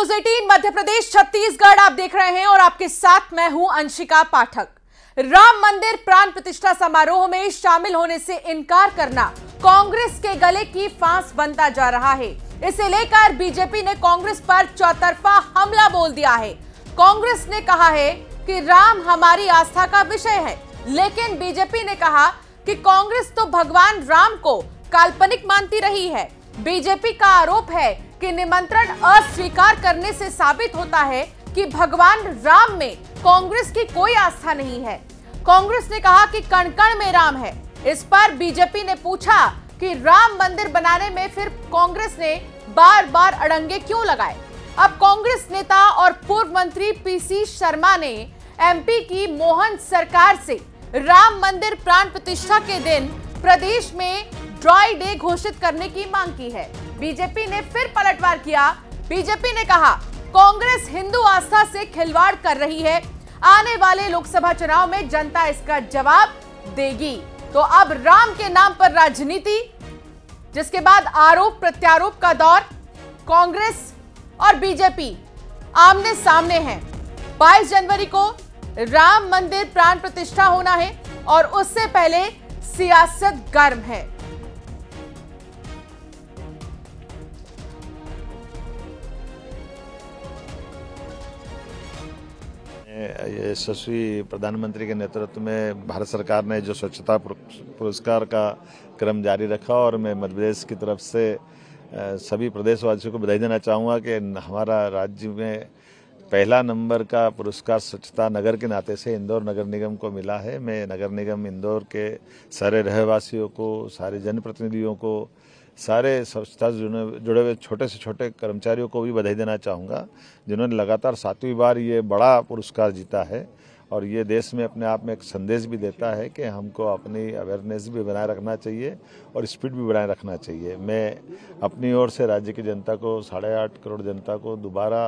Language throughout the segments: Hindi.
न्यूज 18 मध्य प्रदेश छत्तीसगढ़ आप देख रहे हैं और आपके साथ मैं हूं अंशिका पाठक। राम मंदिर प्राण प्रतिष्ठा समारोह में शामिल होने से इनकार करना कांग्रेस के गले की फांस बनता जा रहा है। इसे लेकर बीजेपी ने कांग्रेस पर चौतरफा हमला बोल दिया है। कांग्रेस ने कहा है कि राम हमारी आस्था का विषय है, लेकिन बीजेपी ने कहा कि कांग्रेस तो भगवान राम को काल्पनिक मानती रही है। बीजेपी का आरोप है कि निमंत्रण अस्वीकार करने से साबित होता है कि भगवान राम में कांग्रेस की कोई आस्था नहीं है। कांग्रेस ने कहा कि कण कण में राम है। इस पर बीजेपी ने पूछा कि राम मंदिर बनाने में फिर कांग्रेस ने बार बार अड़ंगे क्यों लगाए। अब कांग्रेस नेता और पूर्व मंत्री पीसी शर्मा ने एमपी की मोहन सरकार से राम मंदिर प्राण प्रतिष्ठा के दिन प्रदेश में ड्राई डे घोषित करने की मांग की है। बीजेपी ने फिर पलटवार किया। बीजेपी ने कहा कांग्रेस हिंदू आस्था से खिलवाड़ कर रही है। आने वाले लोकसभा चुनाव में जनता इसका जवाब देगी। तो अब राम के नाम पर राजनीति, जिसके बाद आरोप प्रत्यारोप का दौर। कांग्रेस और बीजेपी आमने सामने हैं। 22 जनवरी को राम मंदिर प्राण प्रतिष्ठा होना है और उससे पहले सियासत गर्म है। यशस्वी प्रधानमंत्री के नेतृत्व में भारत सरकार ने जो स्वच्छता पुरस्कार का क्रम जारी रखा और मैं मध्य प्रदेश की तरफ से सभी प्रदेशवासियों को बधाई देना चाहूँगा कि हमारा राज्य में पहला नंबर का पुरस्कार स्वच्छता नगर के नाते से इंदौर नगर निगम को मिला है। मैं नगर निगम इंदौर के सारे रहवासियों को, सारे जनप्रतिनिधियों को, सारे स्वच्छता से जुड़े हुए छोटे से छोटे कर्मचारियों को भी बधाई देना चाहूँगा, जिन्होंने लगातार 7वीं बार ये बड़ा पुरस्कार जीता है। और ये देश में अपने आप में एक संदेश भी देता है कि हमको अपनी अवेयरनेस भी बनाए रखना चाहिए और स्पीड भी बनाए रखना चाहिए। मैं अपनी ओर से राज्य की जनता को, 8.5 करोड़ जनता को दोबारा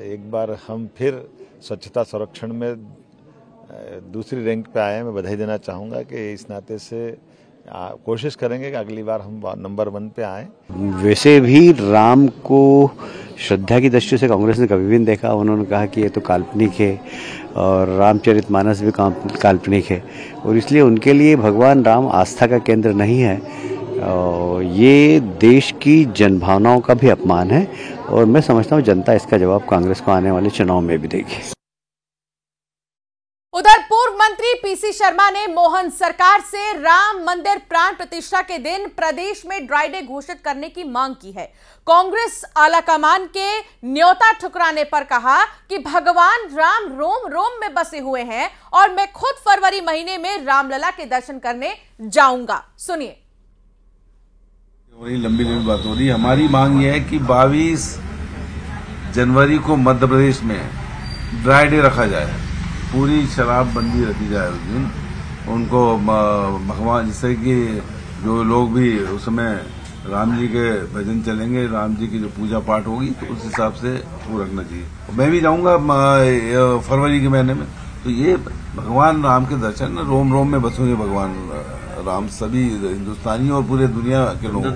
एक बार हम फिर स्वच्छता संरक्षण में दूसरी रैंक पे आए हैं, मैं बधाई देना चाहूँगा कि इस नाते से कोशिश करेंगे कि अगली बार हम नंबर 1 पे आएँ। वैसे भी राम को श्रद्धा की दृष्टि से कांग्रेस ने कभी भी नहीं देखा। उन्होंने कहा कि ये तो काल्पनिक है और रामचरितमानस भी काल्पनिक है और इसलिए उनके लिए भगवान राम आस्था का केंद्र नहीं है। और ये देश की जनभावनाओं का भी अपमान है और मैं समझता हूँ जनता इसका जवाब कांग्रेस को आने वाले चुनाव में भी देगी। उधर पूर्व मंत्री पीसी शर्मा ने मोहन सरकार से राम मंदिर प्राण प्रतिष्ठा के दिन प्रदेश में ड्राई डे घोषित करने की मांग की है। कांग्रेस आलाकमान के न्योता ठुकराने पर कहा कि भगवान राम रोम रोम में बसे हुए हैं और मैं खुद फरवरी महीने में रामलला के दर्शन करने जाऊंगा। सुनिए। बड़ी लंबी बात हो रही है। हमारी मांग यह है कि 22 जनवरी को मध्य प्रदेश में ड्राई डे रखा जाए, पूरी शराबबंदी रखी जाए उस दिन। उनको भगवान, जिससे कि जो लोग भी उस समय राम जी के भजन चलेंगे, राम जी की जो पूजा पाठ होगी, तो उस हिसाब से वो रखना चाहिए। मैं भी जाऊंगा फरवरी के महीने में। तो ये भगवान राम के दर्शन रोम रोम में बसेंगे भगवान राम, सभी हिंदुस्तानी और पूरे दुनिया के लोगों।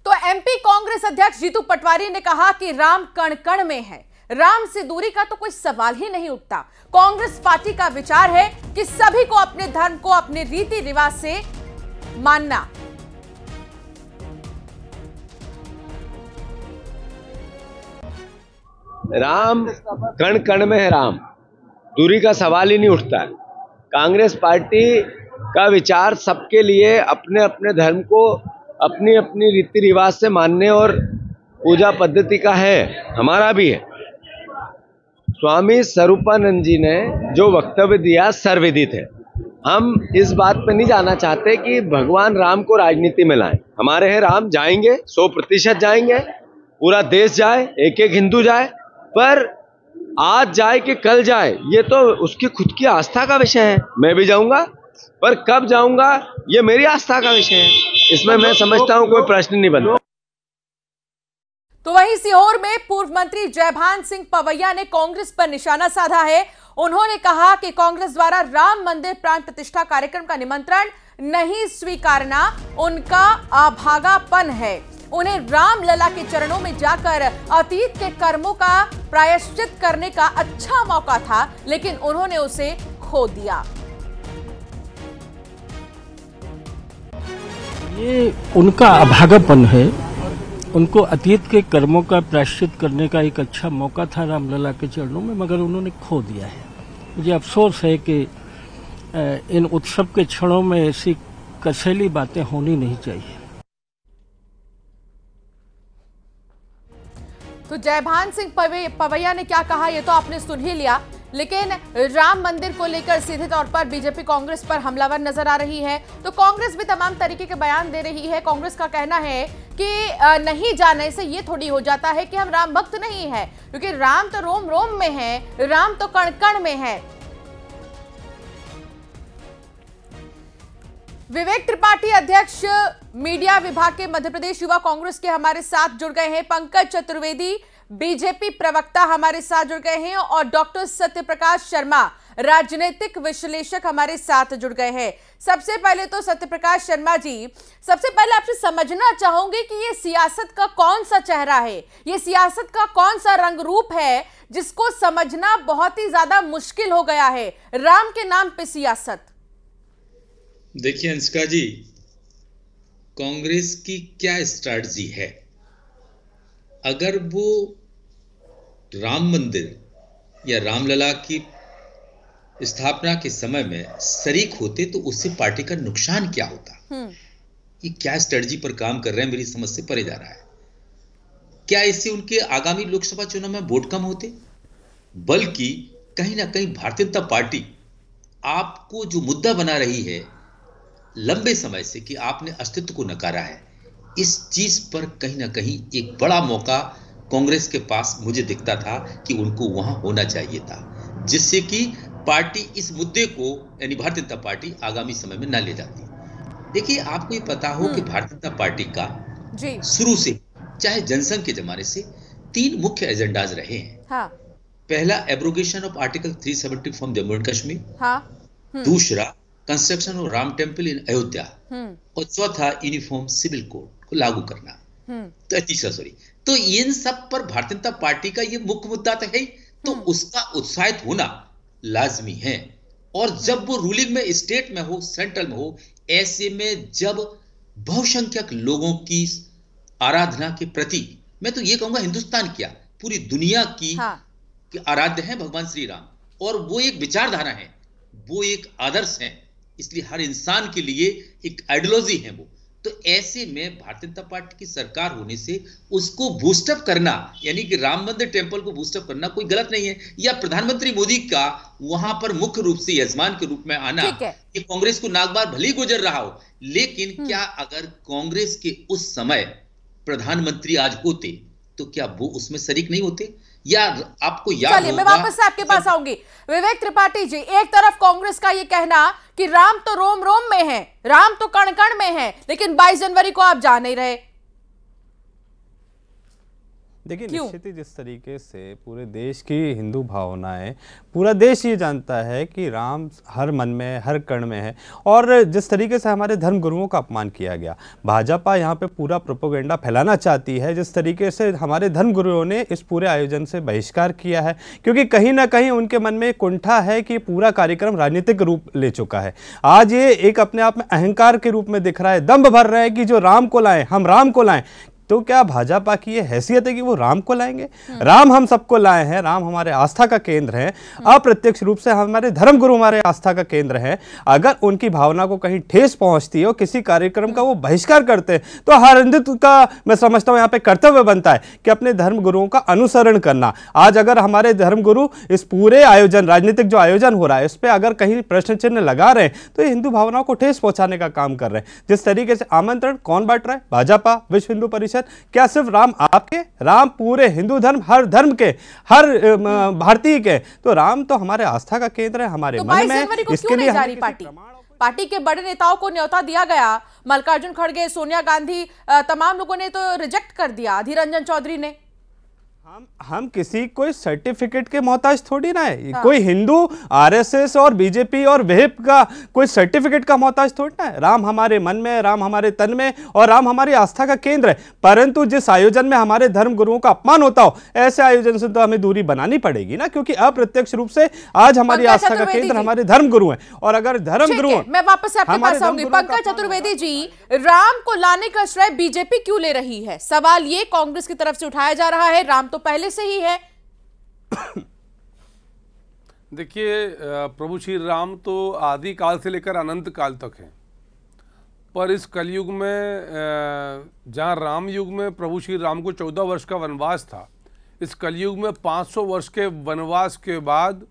तो एमपी कांग्रेस अध्यक्ष जीतू पटवारी ने कहा कि राम कण कण में है, राम से दूरी का तो कोई सवाल ही नहीं उठता। कांग्रेस पार्टी का विचार है कि सभी को अपने धर्म को अपने रीति रिवाज से मानना। राम कण कण में है, राम दूरी का सवाल ही नहीं उठता है। कांग्रेस पार्टी का विचार सबके लिए अपने अपने धर्म को अपनी अपनी रीति रिवाज से मानने और पूजा पद्धति का है, हमारा भी है। स्वामी स्वरूपानंद जी ने जो वक्तव्य दिया सर्वविदित है। हम इस बात पर नहीं जाना चाहते कि भगवान राम को राजनीति में लाएं। हमारे हैं राम, जाएंगे 100% जाएंगे, पूरा देश जाए, एक एक हिंदू जाए, पर आज जाए कि कल जाए ये तो उसकी खुद की आस्था का विषय है। मैं भी जाऊंगा, पर कब जाऊंगा ये मेरी आस्था का विषय है। इसमें मैं समझता हूं कोई प्रश्न नहीं बनता। तो वहीं सीहोर में पूर्व मंत्री जयभान सिंह पवैया ने कांग्रेस पर निशाना साधा है। उन्होंने कहा कि कांग्रेस द्वारा राम मंदिर प्राण प्रतिष्ठा कार्यक्रम का निमंत्रण नहीं स्वीकारना उनका अभागापन है। उन्हें रामलला के चरणों में जाकर अतीत के कर्मों का प्रायश्चित करने का अच्छा मौका था, लेकिन उन्होंने उसे खो दिया। ये उनका अभागापन है। उनको अतीत के कर्मों का प्रायश्चित करने का एक अच्छा मौका था रामलला के चरणों में, मगर उन्होंने खो दिया है। मुझे अफसोस है कि इन उत्सव के क्षणों में ऐसी कसैली बातें होनी नहीं चाहिए। तो जयभान सिंह पवैया ने क्या कहा, ये तो आपने सुन ही लिया, लेकिन राम मंदिर को लेकर सीधे तौर पर बीजेपी कांग्रेस पर हमलावर नजर आ रही है। तो कांग्रेस भी तमाम तरीके के बयान दे रही है। कांग्रेस का कहना है कि नहीं जाने से ये थोड़ी हो जाता है कि हम राम भक्त नहीं है, क्योंकि राम तो रोम रोम में है, राम तो कण कण में है। विवेक त्रिपाठी अध्यक्ष मीडिया विभाग के मध्य प्रदेश युवा कांग्रेस के हमारे साथ जुड़ गए हैं। पंकज चतुर्वेदी बीजेपी प्रवक्ता हमारे साथ जुड़ गए हैं और डॉक्टर सत्यप्रकाश शर्मा राजनीतिक विश्लेषक हमारे साथ जुड़ गए हैं। सबसे पहले तो सत्यप्रकाश शर्मा जी, सबसे पहले आपसे समझना चाहूंगी कि ये सियासत का कौन सा चेहरा है, ये सियासत का कौन सा रंग रूप है जिसको समझना बहुत ही ज्यादा मुश्किल हो गया है, राम के नाम पे सियासत। देखिए अंशिका जी, कांग्रेस की क्या स्ट्रैटेजी है? अगर वो राम मंदिर या रामलला की स्थापना के समय में शरीक होते तो उससे पार्टी का नुकसान क्या होता? ये क्या स्ट्रेटजी पर काम कर रहे हैं, मेरी समझ से परे जा रहा है। क्या इससे उनके आगामी लोकसभा चुनाव में वोट कम होते? बल्कि कहीं ना कहीं भारतीय जनता पार्टी आपको जो मुद्दा बना रही है लंबे समय से कि आपने अस्तित्व को नकारा है, इस चीज पर कहीं ना कहीं एक बड़ा मौका कांग्रेस के पास मुझे दिखता था कि उनको वहां होना चाहिए था, जिससे कि पार्टी इस मुद्दे को यानी भारतीय जनता पार्टी आगामी समय में ना ले जाती। देखिए, आपको ये पता हो कि भारतीय जनता पार्टी का शुरू से चाहे जनसंघ के जमाने से 3 मुख्य एजेंडाज रहे हैं। हाँ। पहला, abrogation of article 370 from Jammu and Kashmir. हाँ। दूसरा, construction of Ram temple in Ayodhya. और चौथा, यूनिफॉर्म सिविल कोड को लागू करना। तो तीसरा तो इन सब पर भारतीय जनता पार्टी का ये मुख्य मुद्दा तो है, तो उसका उत्साहित होना लाजमी है। और जब वो रूलिंग में, स्टेट में हो, सेंट्रल में हो, ऐसे में जब बहुसंख्यक लोगों की आराधना के प्रति, मैं तो ये कहूंगा हिंदुस्तान क्या पूरी दुनिया की आराध्य है भगवान श्री राम, और वो एक विचारधारा है, वो एक आदर्श है, इसलिए हर इंसान के लिए एक आइडियोलॉजी है वो। तो ऐसे में भारतीय जनता पार्टी की सरकार होने से उसको बूस्टअप करना, यानी कि राम मंदिर टेम्पल को बूस्टअप करना कोई गलत नहीं है, या प्रधानमंत्री मोदी का वहां पर मुख्य रूप से यजमान के रूप में आना, कि कांग्रेस को नागबार भले ही गुजर रहा हो, लेकिन क्या अगर कांग्रेस के उस समय प्रधानमंत्री आज होते तो क्या वो उसमें शरीक नहीं होते? या आपको याद चलिए, मैं वापस से आपके पास आऊंगी। विवेक त्रिपाठी जी, एक तरफ कांग्रेस का ये कहना कि राम तो रोम रोम में है, राम तो कण कण में है, लेकिन 22 जनवरी को आप जा नहीं रहे। देखिए, निश्चित ही जिस तरीके से पूरे देश की हिंदू भावनाएं, पूरा देश ये जानता है कि राम हर मन में, हर कण में है, और जिस तरीके से हमारे धर्म गुरुओं का अपमान किया गया, भाजपा यहाँ पे पूरा प्रोपेगेंडा फैलाना चाहती है। जिस तरीके से हमारे धर्म गुरुओं ने इस पूरे आयोजन से बहिष्कार किया है, क्योंकि कहीं ना कहीं उनके मन में कुंठा है कि पूरा कार्यक्रम राजनीतिक रूप ले चुका है। आज ये एक अपने आप में अहंकार के रूप में दिख रहा है, दम्भ भर रहा है कि जो राम को लाएं, हम राम को लाएं। तो क्या भाजपा की ये हैसियत है कि वो राम को लाएंगे? राम हम सबको लाए हैं, राम हमारे आस्था का केंद्र है, अप्रत्यक्ष रूप से हमारे धर्मगुरु हमारे आस्था का केंद्र है। अगर उनकी भावना को कहीं ठेस पहुंचती हो, किसी कार्यक्रम का वो बहिष्कार करते हैं, तो हर हिंदुत्व का मैं समझता हूं यहाँ पे कर्तव्य बनता है कि अपने धर्मगुरुओं का अनुसरण करना। आज अगर हमारे धर्मगुरु इस पूरे आयोजन, राजनीतिक जो आयोजन हो रहा है, इस पर अगर कहीं प्रश्न चिन्ह लगा रहे हैं, तो ये हिंदू भावनाओं को ठेस पहुंचाने का काम कर रहे हैं। जिस तरीके से आमंत्रण कौन बांट रहा है? भाजपा, विश्व हिंदू परिषद। क्या सिर्फ राम आपके? राम पूरे हिंदू धर्म, हर धर्म के, हर भारतीय के। तो राम तो हमारे आस्था का केंद्र है, हमारे तो मन में। इसके लिए पार्टी के बड़े नेताओं को न्योता दिया गया, मल्लिकार्जुन खड़गे, सोनिया गांधी, तमाम लोगों ने तो रिजेक्ट कर दिया, अधीर रंजन चौधरी ने। हम किसी कोई सर्टिफिकेट के मोहताज थोड़ी ना है। कोई हिंदू आरएसएस और बीजेपी और विहिप का कोई सर्टिफिकेट का मोहताज थोड़ी ना है। राम हमारे मन में, राम हमारे तन में और राम हमारी आस्था का केंद्र है। परंतु जिस आयोजन में हमारे धर्म गुरुओं का अपमान होता हो, ऐसे आयोजन से तो हमें दूरी बनानी पड़ेगी ना, क्योंकि अप्रत्यक्ष रूप से आज हमारी आस्था का केंद्र हमारे धर्म गुरु है। और अगर धर्म गुरु, मैं वापस आपके पास आऊंगी। पंकज चतुर्वेदी जी, राम को लाने का श्रेय बीजेपी क्यों ले रही है? सवाल ये कांग्रेस की तरफ से उठाया जा रहा है, राम तो पहले से ही है। देखिए, प्रभु श्री राम तो आदि काल से लेकर अनंत काल तक हैं, पर इस कलयुग में जहाँ राम युग में प्रभु श्री राम को 14 वर्ष का वनवास था, इस कलयुग में 500 वर्ष के वनवास के बाद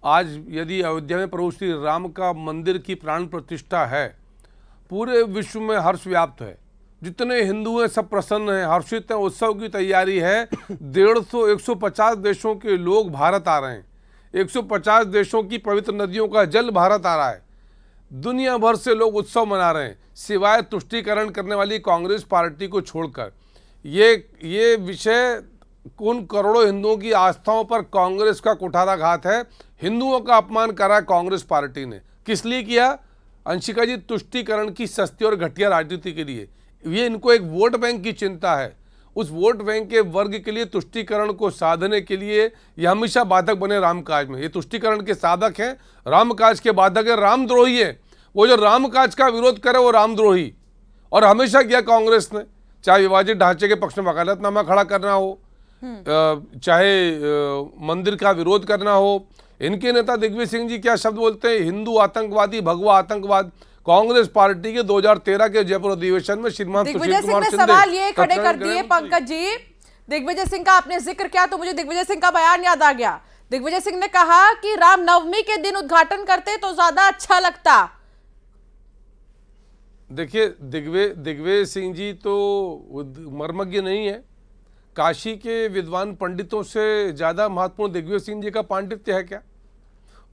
आज यदि अयोध्या में प्रभु श्री राम का मंदिर की प्राण प्रतिष्ठा है, पूरे विश्व में हर्ष व्याप्त है। जितने हिंदू हैं सब प्रसन्न हैं, हर्षित हैं, उत्सव की तैयारी है। 150 देशों के लोग भारत आ रहे हैं, 150 देशों की पवित्र नदियों का जल भारत आ रहा है, दुनिया भर से लोग उत्सव मना रहे हैं, सिवाय तुष्टीकरण करने वाली कांग्रेस पार्टी को छोड़कर। ये विषय उन करोड़ों हिंदुओं की आस्थाओं पर कांग्रेस का कुठाराघात है। हिंदुओं का अपमान करा कांग्रेस पार्टी ने। किस लिए किया? अंशिका जी, तुष्टीकरण की सस्ती और घटिया राजनीति के लिए। ये इनको एक वोट बैंक की चिंता है। उस वोट बैंक के वर्ग के लिए तुष्टीकरण को साधने के लिए ये हमेशा बाधक बने रामकाज में। ये तुष्टीकरण के साधक हैं, रामकाज के बाधक है, रामद्रोही है। वो जो रामकाज का विरोध करे वो रामद्रोही। और हमेशा किया कांग्रेस ने, चाहे विभाजित ढांचे के पक्ष में वकालतनामा खड़ा करना हो, चाहे मंदिर का विरोध करना हो। इनके नेता दिग्विजय सिंह जी क्या शब्द बोलते हैं? हिंदू आतंकवादी, भगवा आतंकवाद। कांग्रेस पार्टी के 2013 के जयपुर अधिवेशन में श्रीमान दिग्विजय सिंह ने सवाल ये खड़े कर दिए। पंकज जी, दिग्विजय सिंह का आपने जिक्र किया तो मुझे दिग्विजय सिंह का बयान याद आ गया। दिग्विजय सिंह ने कहा कि राम नवमी के दिन उद्घाटन करते तो ज्यादा अच्छा लगता। देखिए, दिग्विजय सिंह जी तो मर्मज्ञ नहीं है। काशी के विद्वान पंडितों से ज्यादा महत्वपूर्ण दिग्विजय सिंह जी का पांडित्य है क्या?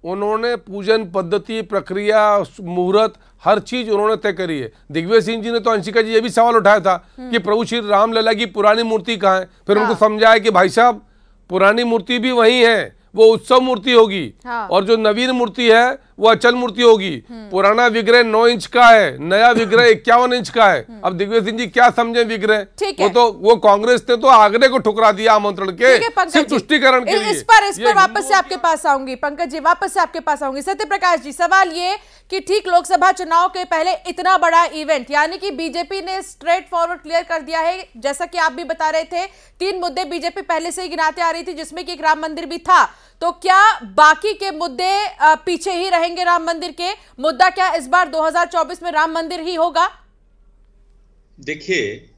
उन्होंने पूजन पद्धति, प्रक्रिया, मुहूर्त, हर चीज उन्होंने तय करी है। दिग्विजय सिंह जी ने तो अंशिका जी ये भी सवाल उठाया था कि प्रभु श्री रामलला की पुरानी मूर्ति कहाँ है। फिर उनको समझाया कि भाई साहब, पुरानी मूर्ति भी वही है, वो उत्सव मूर्ति होगी। और जो नवीन मूर्ति है वो अचल मूर्ति होगी। पुराना विग्रह 9 इंच का है, नया विग्रह 51 इंच का है। अब दिग्विजय सिंह जी क्या समझे विग्रह? वो कांग्रेस ने तो आगरे को ठुकरा दिया आमंत्रण के, सिर्फ तुष्टीकरण के लिए। इस पर वापस से आपके पास आऊंगी। पंकज जी, वापस से आपके पास आऊंगी। सत्य प्रकाश जी, सवाल ये कि ठीक लोकसभा चुनाव के पहले इतना बड़ा इवेंट, यानी कि बीजेपी ने स्ट्रेट फॉरवर्ड क्लियर कर दिया है। जैसा कि आप भी बता रहे थे, 3 मुद्दे बीजेपी पहले से ही गिनाते आ रही थी, जिसमें कि एक राम मंदिर भी था। तो क्या बाकी के मुद्दे पीछे ही रहेंगे राम मंदिर के? मुद्दा क्या इस बार 2024 में राम मंदिर ही होगा? देखिए,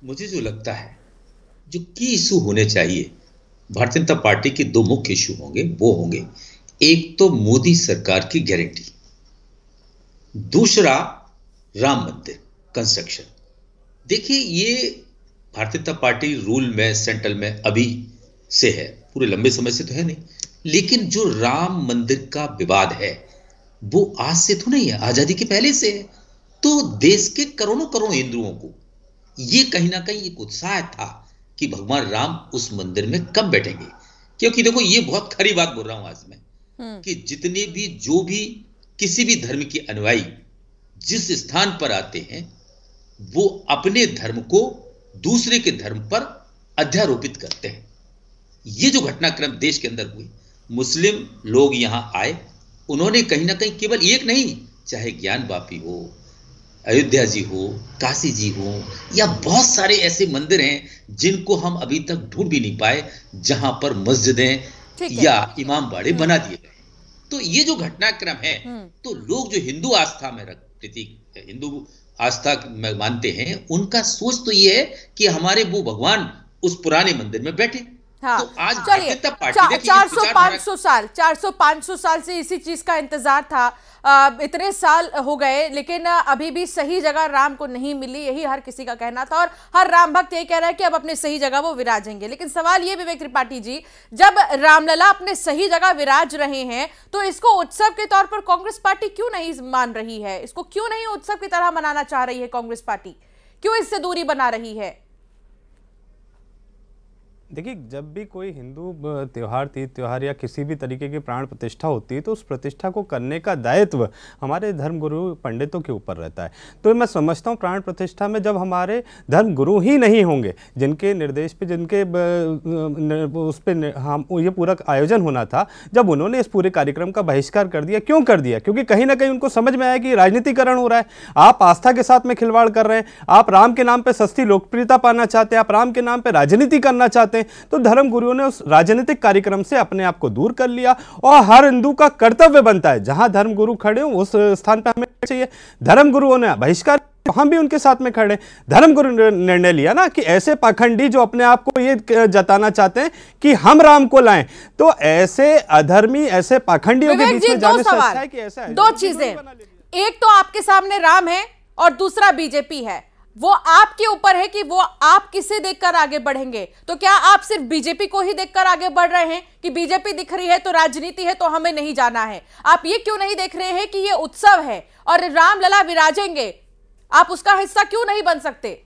मुझे जो लगता है, जो की इशू होने चाहिए, भारतीय जनता पार्टी के 2 मुख्य इशू होंगे। वो होंगे, एक तो मोदी सरकार की गारंटी, दूसरा राम मंदिर कंस्ट्रक्शन। देखिए, ये भारतीय जनता पार्टी रूल में, सेंट्रल में अभी से है, पूरे लंबे समय से तो है नहीं। लेकिन जो राम मंदिर का विवाद है वो आज से तो नहीं है, आजादी के पहले से है। तो देश के करोड़ों करोड़ों हिंदुओं को ये कहीं ना कहीं एक उत्साह था कि भगवान राम उस मंदिर में कब बैठेंगे। क्योंकि देखो, ये बहुत खरी बात बोल रहा हूं आज मैं कि जितने भी, जो भी किसी भी धर्म के अनुयायी जिस स्थान पर आते हैं, वो अपने धर्म को दूसरे के धर्म पर अध्यारोपित करते हैं। ये जो घटनाक्रम देश के अंदर हुए, मुस्लिम लोग यहां आए, उन्होंने कहीं ना कहीं केवल एक नहीं, चाहे ज्ञान वापी हो, अयोध्या जी हो, काशी जी हो, या बहुत सारे ऐसे मंदिर हैं जिनको हम अभी तक ढूंढ भी नहीं पाए, जहां पर मस्जिदें या इमाम बाड़े बना दिए गए। तो ये जो घटनाक्रम है, तो लोग जो हिंदू आस्था में हिंदू आस्था में मानते हैं, उनका सोच तो ये है कि हमारे वो भगवान उस पुराने मंदिर में बैठे। हाँ, तो आज चलिए, 400-500 साल से इसी चीज का इंतजार था। इतने साल हो गए, लेकिन अभी भी सही जगह राम को नहीं मिली, यही हर किसी का कहना था। और हर राम भक्त ये कह रहा है कि अब अपने सही जगह वो विराजेंगे। लेकिन सवाल ये, विवेक त्रिपाठी जी, जब रामलला अपने सही जगह विराज रहे हैं, तो इसको उत्सव के तौर पर कांग्रेस पार्टी क्यों नहीं मान रही है? इसको क्यों नहीं उत्सव की तरह मनाना चाह रही है कांग्रेस पार्टी? क्यों इससे दूरी बना रही है? देखिए, जब भी कोई हिंदू त्योहार, तीज त्योहार या किसी भी तरीके की प्राण प्रतिष्ठा होती है तो उस प्रतिष्ठा को करने का दायित्व हमारे धर्मगुरु पंडितों के ऊपर रहता है। तो मैं समझता हूँ प्राण प्रतिष्ठा में जब हमारे धर्मगुरु ही नहीं होंगे, जिनके निर्देश पे, जिनके उस पर हम ये पूरा आयोजन होना था, जब उन्होंने इस पूरे कार्यक्रम का बहिष्कार कर दिया, क्यों कर दिया? क्योंकि कहीं ना कहीं उनको समझ में आया कि राजनीतिकरण हो रहा है, आप आस्था के साथ में खिलवाड़ कर रहे हैं, आप राम के नाम पर सस्ती लोकप्रियता पाना चाहते हैं, आप राम के नाम पर राजनीति करना चाहते हैं। तो धर्मगुरुओं ने उस राजनीतिक कार्यक्रम से अपने आप को दूर कर लिया। और हर हिंदू का कर्तव्य बनता है, जहां धर्मगुरु खड़े हो उस स्थान पर हमें चाहिए। धर्मगुरुओं ने बहिष्कार, हम भी उनके साथ में खड़े। धर्मगुरु ने निर्णय लिया ना कि ऐसे पाखंडी जो अपने आप को ये जताना चाहते हैं कि हम राम को लाएं, तो ऐसे अधर्मी, ऐसे पाखंडियों के बीच में जाने से अच्छा है कि ऐसा है। दो चीजें, एक तो आपके सामने राम है और दूसरा बीजेपी है। वो आपके ऊपर है कि वो आप किसे देखकर आगे बढ़ेंगे। तो क्या आप सिर्फ बीजेपी को ही देखकर आगे बढ़ रहे हैं कि बीजेपी दिख रही है तो राजनीति है तो हमें नहीं जाना है? आप ये क्यों नहीं देख रहे हैं कि ये उत्सव है और रामलला विराजेंगे, आप उसका हिस्सा क्यों नहीं बन सकते?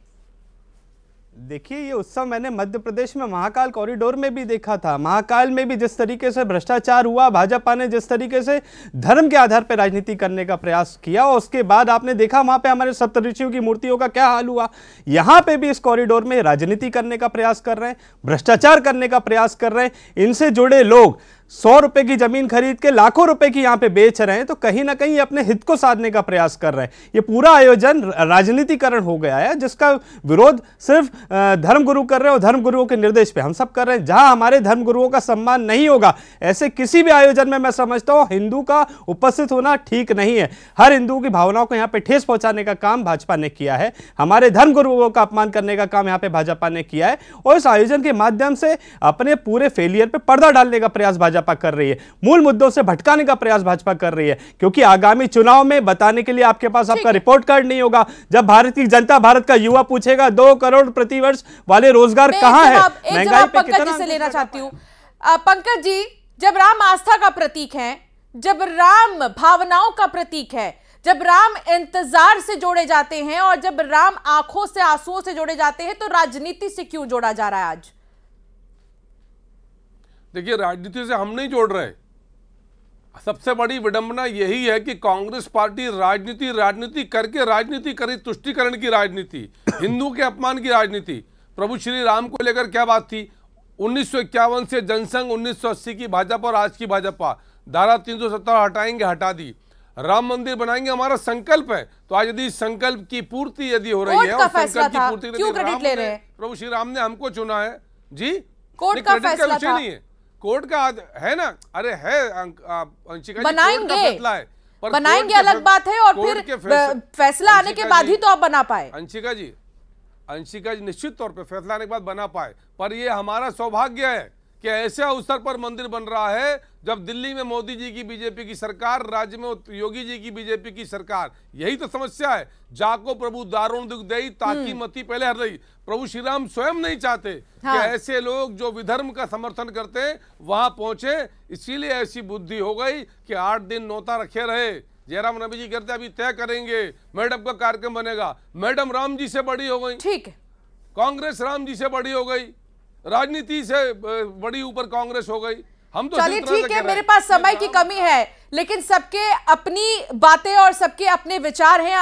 देखिए, ये उत्सव मैंने मध्य प्रदेश में महाकाल कॉरिडोर में भी देखा था। महाकाल में भी जिस तरीके से भ्रष्टाचार हुआ, भाजपा ने जिस तरीके से धर्म के आधार पर राजनीति करने का प्रयास किया, और उसके बाद आपने देखा वहां पे हमारे सप्तऋषियों की मूर्तियों का क्या हाल हुआ। यहां पे भी इस कॉरिडोर में राजनीति करने का प्रयास कर रहे हैं, भ्रष्टाचार करने का प्रयास कर रहे हैं। इनसे जुड़े लोग 100 रुपए की जमीन खरीद के लाखों रुपए की यहां पे बेच रहे हैं, तो कहीं ना कहीं अपने हित को साधने का प्रयास कर रहे हैं। ये पूरा आयोजन राजनीतिकरण हो गया है, जिसका विरोध सिर्फ धर्मगुरु कर रहे हैं और धर्मगुरुओं के निर्देश पे हम सब कर रहे हैं। जहां हमारे धर्मगुरुओं का सम्मान नहीं होगा, ऐसे किसी भी आयोजन में मैं समझता हूं हिंदू का उपस्थित होना ठीक नहीं है। हर हिंदू की भावनाओं को यहां पे ठेस पहुंचाने का काम भाजपा ने किया है, हमारे धर्मगुरुओं का अपमान करने का काम यहां पे भाजपा ने किया है, और इस आयोजन के माध्यम से अपने पूरे फेलियर पे पर्दा डालने का प्रयास भाजपा कर रही है। मूल मुद्दों से भटकाने का प्रयास भाजपा कर रही है, क्योंकि आगामी चुनाव में बताने के लिए आपके पास आपका रिपोर्ट कार्ड नहीं होगा। जब भारतीय जनता, भारत का युवा पूछेगा 2 करोड़ प्रतिवर्ष वाले रोजगार कहां है, महंगाई पे कितना से लेना चाहती हूं। पंकज जी, जब राम आस्था का प्रतीक है, जब राम भावनाओं का प्रतीक है, जब राम इंतजार से जोड़े जाते हैं और जब राम आंखों से, आंसुओं से जोड़े जाते हैं, तो राजनीति से क्यों जोड़ा जा रहा है आज? देखिए, राजनीति से हम नहीं जोड़ रहे। सबसे बड़ी विडंबना यही है कि कांग्रेस पार्टी राजनीति करके राजनीति करी, तुष्टीकरण की राजनीति, हिंदू के अपमान की राजनीति। प्रभु श्री राम को लेकर क्या बात थी? 1951 से जनसंघ, 1980 की भाजपा और आज की भाजपा, धारा 370 हटाएंगे, हटा दी। राम मंदिर बनाएंगे, हमारा संकल्प है। तो आज यदि संकल्प की पूर्ति यदि हो रही है और संकल्प की पूर्ति, क्यों क्रेडिट ले रहे हैं? प्रभु श्री राम ने हमको चुना है जी, कोर्ट का फैसला विषय नहीं है, कोर्ट का है ना। अरे है अंशिका जी, बनाएंगे, फैसला है, पर बनाएंगे अलग बात है, और फिर फैसला आने के बाद ही तो आप बना पाए। अंशिका जी निश्चित तौर पे फैसला आने के बाद बना पाए, पर ये हमारा सौभाग्य है कि ऐसे अवसर पर मंदिर बन रहा है जब दिल्ली में मोदी जी की बीजेपी की सरकार, राज्य में योगी जी की बीजेपी की सरकार। यही तो समस्या है। जाको प्रभु दारुण दुख देई, ताकि मती पहले हर रही। प्रभु श्री राम स्वयं नहीं चाहते कि ऐसे लोग जो विधर्म का समर्थन करते हैं वहां पहुंचे, इसीलिए ऐसी बुद्धि हो गई कि 8 दिन नौता रखे रहे। जयराम रवि जी कहते अभी तय करेंगे, मैडम का कार्यक्रम बनेगा। मैडम राम जी से बड़ी हो गई, ठीक है, कांग्रेस राम जी से बड़ी हो गई, राजनीति से बड़ी ऊपर कांग्रेस हो गई। हम तो चलिए ठीक है, मेरे पास समय की कमी है, लेकिन सबके अपनी बातें और सबके अपने विचार हैं।